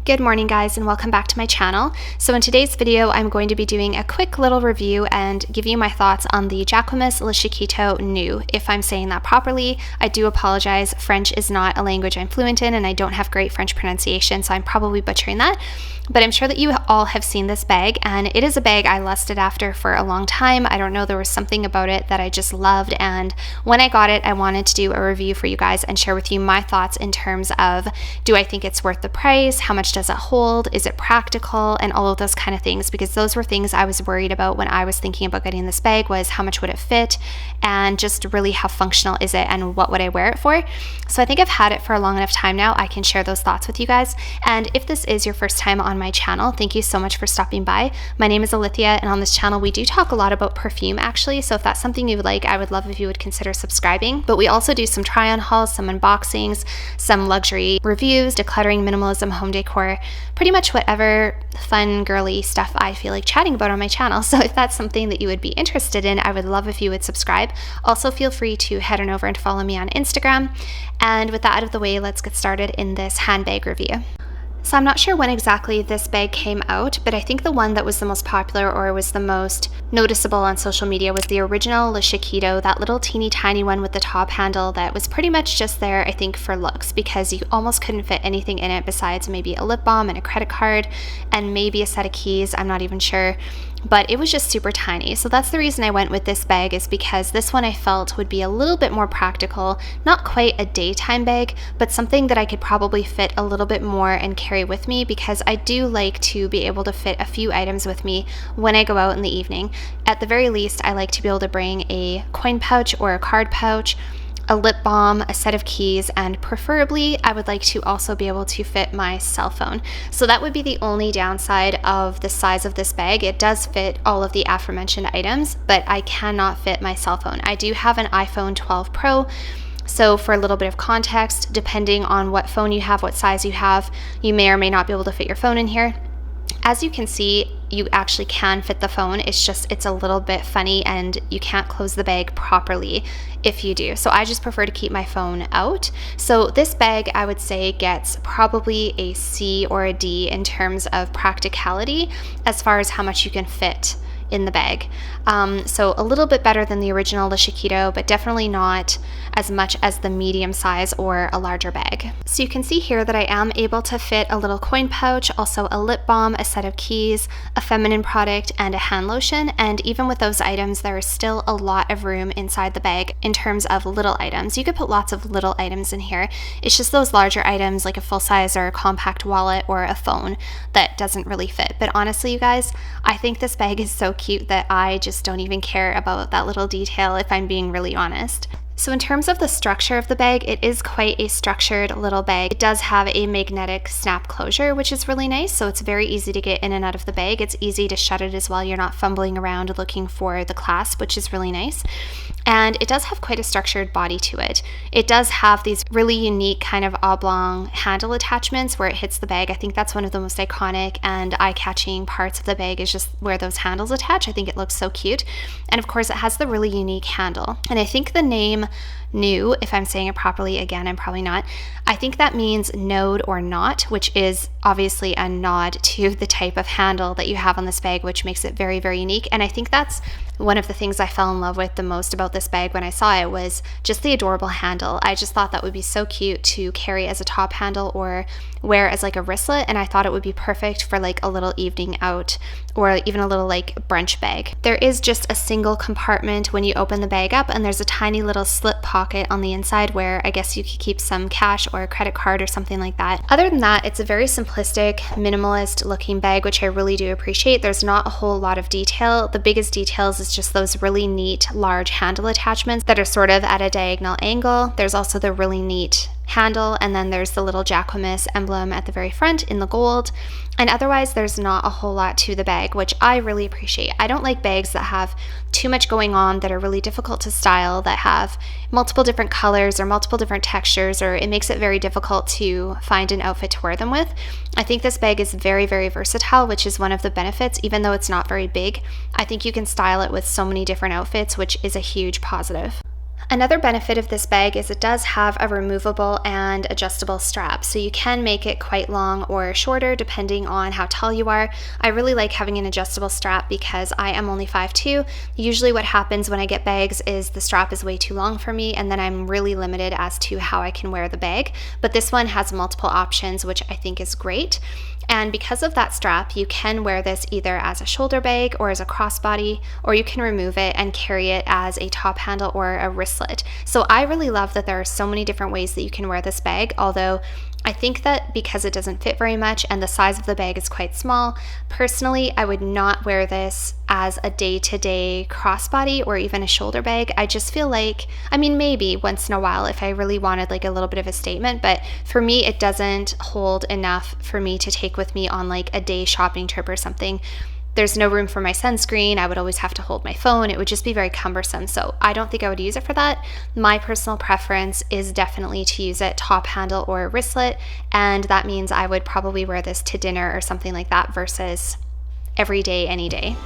Good morning guys, and welcome back to my channel. So in today's video I'm going to be doing a quick little review and give you my thoughts on the Jacquemus Chiquito Noeud. If I'm saying that properly, I do apologize. French is not a language I'm fluent in and I don't have great French pronunciation, so I'm probably butchering that. But I'm sure that you all have seen this bag, and it is a bag I lusted after for a long time. I don't know, there was something about it that I just loved, and when I got it I wanted to do a review for you guys and share with you my thoughts in terms of, do I think it's worth the price? How much does it hold? Is it practical? And all of those kind of things, because those were things I was worried about when I was thinking about getting this bag, was how much would it fit and just really how functional is it and what would I wear it for. So I think I've had it for a long enough time now I can share those thoughts with you guys. And if this is your first time on my channel, thank you so much for stopping by. My name is Alithia, and on this channel we do talk a lot about perfume actually, so if that's something you would like, I would love if you would consider subscribing. But we also do some try-on hauls, some unboxings, some luxury reviews, decluttering, minimalism, home decor, pretty much whatever fun girly stuff I feel like chatting about on my channel. So if that's something that you would be interested in, I would love if you would subscribe. Also feel free to head on over and follow me on Instagram. And with that out of the way, let's get started in this handbag review. So I'm not sure when exactly this bag came out, but I think the one that was the most popular or was the most noticeable on social media was the original Chiquito, that little teeny tiny one with the top handle that was pretty much just there, I think, for looks, because you almost couldn't fit anything in it besides maybe a lip balm and a credit card and maybe a set of keys, I'm not even sure. But it was just super tiny. So that's the reason I went with this bag, is because this one I felt would be a little bit more practical, not quite a daytime bag, but something that I could probably fit a little bit more and carry with me, because I do like to be able to fit a few items with me when I go out in the evening. At the very least, I like to be able to bring a coin pouch or a card pouch, a lip balm, a set of keys, and preferably I would like to also be able to fit my cell phone. So that would be the only downside of the size of this bag. It does fit all of the aforementioned items, but I cannot fit my cell phone. I do have an iPhone 12 Pro, so for a little bit of context, depending on what phone you have, what size you have, you may or may not be able to fit your phone in here. As you can see, you actually can fit the phone. It's just, it's a little bit funny and you can't close the bag properly if you do. So I just prefer to keep my phone out. So this bag, I would say, gets probably a C or a D in terms of practicality as far as how much you can fit in the bag. So a little bit better than the original Chiquito, but definitely not as much as the medium size or a larger bag. So you can see here that I am able to fit a little coin pouch, also a lip balm, a set of keys, a feminine product, and a hand lotion. And even with those items, there is still a lot of room inside the bag in terms of little items. You could put lots of little items in here. It's just those larger items like a full size or a compact wallet or a phone that doesn't really fit. But honestly, you guys, I think this bag is so cute that I just don't even care about that little detail, if I'm being really honest. So in terms of the structure of the bag, it is quite a structured little bag. It does have a magnetic snap closure, which is really nice, so it's very easy to get in and out of the bag. It's easy to shut it as well. You're not fumbling around looking for the clasp, which is really nice. And it does have quite a structured body to it. It does have these really unique kind of oblong handle attachments where it hits the bag. I think that's one of the most iconic and eye-catching parts of the bag, is just where those handles attach. I think it looks so cute. And of course it has the really unique handle. And I think the name Noeud, if I'm saying it properly, again, I'm probably not, I think that means node or knot, which is obviously a nod to the type of handle that you have on this bag, which makes it very, very unique. And I think that's one of the things I fell in love with the most about this bag when I saw it, was just the adorable handle. I just thought that would be so cute to carry as a top handle or wear as like a wristlet, and I thought it would be perfect for like a little evening out or even a little like brunch bag. There is just a single compartment when you open the bag up, and there's a tiny little slip pocket on the inside where I guess you could keep some cash or a credit card or something like that. Other than that, it's a very simplistic, minimalist looking bag, which I really do appreciate. There's not a whole lot of detail. The biggest details is just those really neat large handle attachments that are sort of at a diagonal angle. There's also the really neat handle, and then there's the little Jacquemus emblem at the very front in the gold. And otherwise there's not a whole lot to the bag, which I really appreciate. I don't like bags that have too much going on, that are really difficult to style, that have multiple different colors or multiple different textures, or it makes it very difficult to find an outfit to wear them with. I think this bag is very, very versatile, which is one of the benefits. Even though it's not very big, I think you can style it with so many different outfits, which is a huge positive. Another benefit of this bag is it does have a removable and adjustable strap, so you can make it quite long or shorter depending on how tall you are. I really like having an adjustable strap because I am only 5'2". Usually what happens when I get bags is the strap is way too long for me, and then I'm really limited as to how I can wear the bag. But this one has multiple options, which I think is great. And because of that strap, you can wear this either as a shoulder bag or as a crossbody, or you can remove it and carry it as a top handle or a wristlet. So I really love that there are so many different ways that you can wear this bag, although I think that because it doesn't fit very much and the size of the bag is quite small, personally, I would not wear this as a day-to-day crossbody or even a shoulder bag. I just feel like, I mean, maybe once in a while if I really wanted like a little bit of a statement, but for me, it doesn't hold enough for me to take with me on like a day shopping trip or something. There's no room for my sunscreen. I would always have to hold my phone. It would just be very cumbersome. So I don't think I would use it for that. My personal preference is definitely to use it top handle or wristlet. And that means I would probably wear this to dinner or something like that versus every day, any day.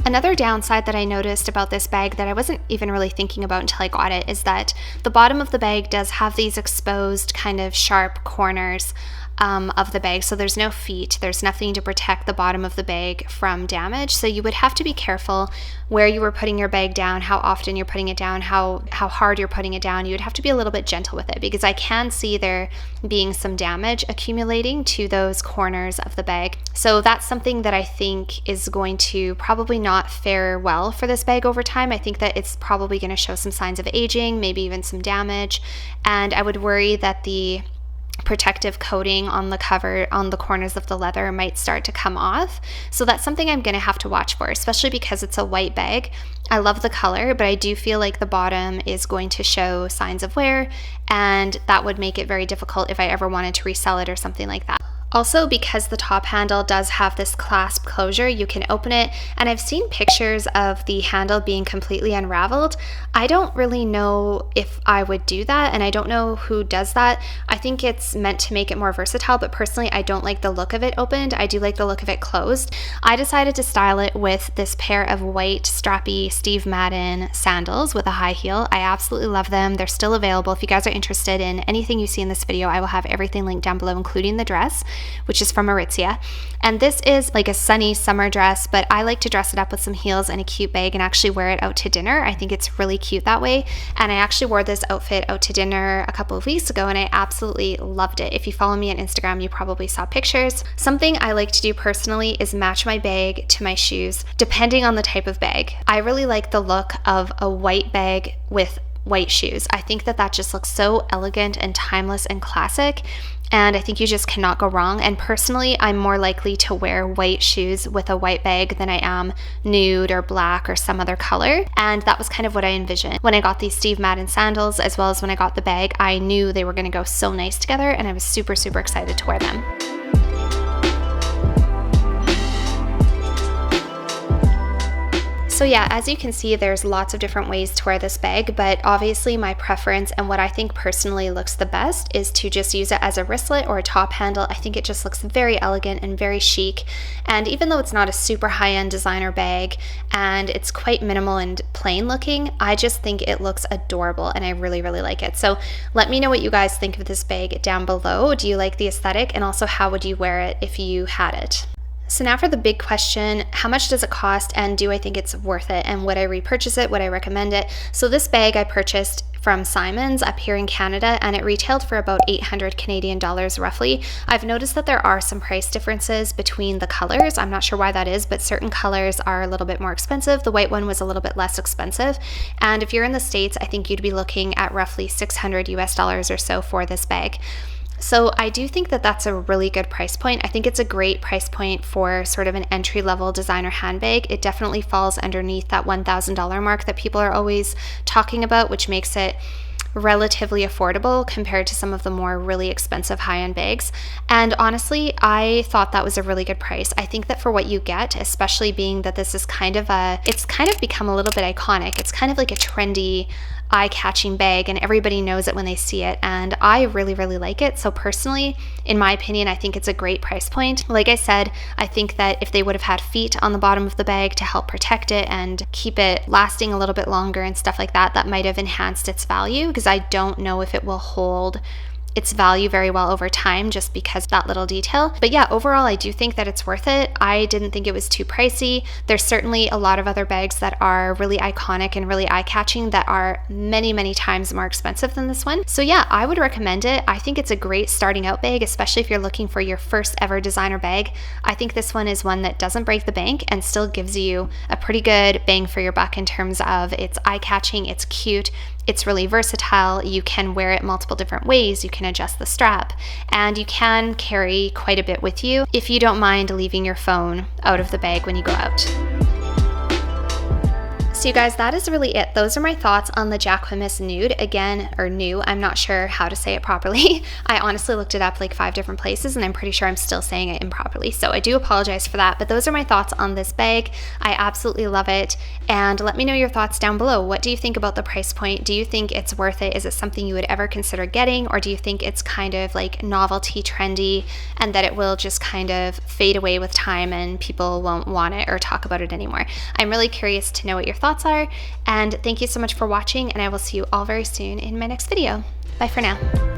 Another downside that I noticed about this bag that I wasn't even really thinking about until I got it is that the bottom of the bag does have these exposed kind of sharp corners of the bag. So there's no feet, there's nothing to protect the bottom of the bag from damage. So you would have to be careful where you were putting your bag down, how often you're putting it down, how hard you're putting it down. You would have to be a little bit gentle with it because I can see there being some damage accumulating to those corners of the bag. So that's something that I think is going to probably not fare well for this bag over time. I think that it's probably going to show some signs of aging, maybe even some damage. And I would worry that the protective coating on the cover, on the corners of the leather, might start to come off. So that's something I'm going to have to watch for, especially because it's a white bag. I love the color, but I do feel like the bottom is going to show signs of wear, and that would make it very difficult if I ever wanted to resell it or something like that. Also, because the top handle does have this clasp closure, you can open it, and I've seen pictures of the handle being completely unraveled. I don't really know if I would do that, and I don't know who does that. I think it's meant to make it more versatile, but personally, I don't like the look of it opened. I do like the look of it closed. I decided to style it with this pair of white strappy Steve Madden sandals with a high heel. I absolutely love them. They're still available. If you guys are interested in anything you see in this video, I will have everything linked down below, including the dress, which is from Aritzia. And this is like a sunny summer dress, but I like to dress it up with some heels and a cute bag and actually wear it out to dinner. I think it's really cute that way. And I actually wore this outfit out to dinner a couple of weeks ago and I absolutely loved it. If you follow me on Instagram, you probably saw pictures. Something I like to do personally is match my bag to my shoes, depending on the type of bag. I really like the look of a white bag with white shoes. I think that that just looks so elegant and timeless and classic. And I think you just cannot go wrong. And personally, I'm more likely to wear white shoes with a white bag than I am nude or black or some other color. And that was kind of what I envisioned. When I got these Steve Madden sandals, as well as when I got the bag, I knew they were going to go so nice together, and I was super, super excited to wear them. So yeah, as you can see, there's lots of different ways to wear this bag, but obviously my preference and what I think personally looks the best is to just use it as a wristlet or a top handle. I think it just looks very elegant and very chic. And even though it's not a super high-end designer bag and it's quite minimal and plain looking, I just think it looks adorable and I really, really like it. So let me know what you guys think of this bag down below. Do you like the aesthetic? And also, how would you wear it if you had it? So now for the big question, how much does it cost and do I think it's worth it, and would I repurchase it, would I recommend it? So this bag I purchased from Simon's up here in Canada and it retailed for about 800 Canadian dollars roughly. I've noticed that there are some price differences between the colors. I'm not sure why that is, but certain colors are a little bit more expensive. The white one was a little bit less expensive. And if you're in the States, I think you'd be looking at roughly $600 US or so for this bag. So I do think that that's a really good price point. I think it's a great price point for sort of an entry-level designer handbag. It definitely falls underneath that $1,000 mark that people are always talking about, which makes it relatively affordable compared to some of the more really expensive high-end bags. And honestly, I thought that was a really good price. I think that for what you get, especially being that this is it's kind of become a little bit iconic. It's kind of like a trendy eye-catching bag and everybody knows it when they see it, and I really, really like it. So personally, in my opinion, I think it's a great price point. Like I said, I think that if they would have had feet on the bottom of the bag to help protect it and keep it lasting a little bit longer and stuff like that, that might have enhanced its value, because I don't know if it will hold its value very well over time just because of that little detail. But yeah, overall, I do think that it's worth it. I didn't think it was too pricey. There's certainly a lot of other bags that are really iconic and really eye-catching that are many, many times more expensive than this one. So yeah, I would recommend it. I think it's a great starting out bag, especially if you're looking for your first ever designer bag. I think this one is one that doesn't break the bank and still gives you a pretty good bang for your buck in terms of it's eye-catching, it's cute, it's really versatile. You can wear it multiple different ways. You can adjust the strap, and you can carry quite a bit with you if you don't mind leaving your phone out of the bag when you go out. So you guys, that is really it. Those are my thoughts on the Jacquemus Nude. Again, or New, I'm not sure how to say it properly. I honestly looked it up like 5 different places and I'm pretty sure I'm still saying it improperly. So I do apologize for that, but those are my thoughts on this bag. I absolutely love it. And let me know your thoughts down below. What do you think about the price point? Do you think it's worth it? Is it something you would ever consider getting? Or do you think it's kind of like novelty trendy and that it will just kind of fade away with time and people won't want it or talk about it anymore? I'm really curious to know what your thoughts are, and thank you so much for watching, and I will see you all very soon in my next video. Bye for now.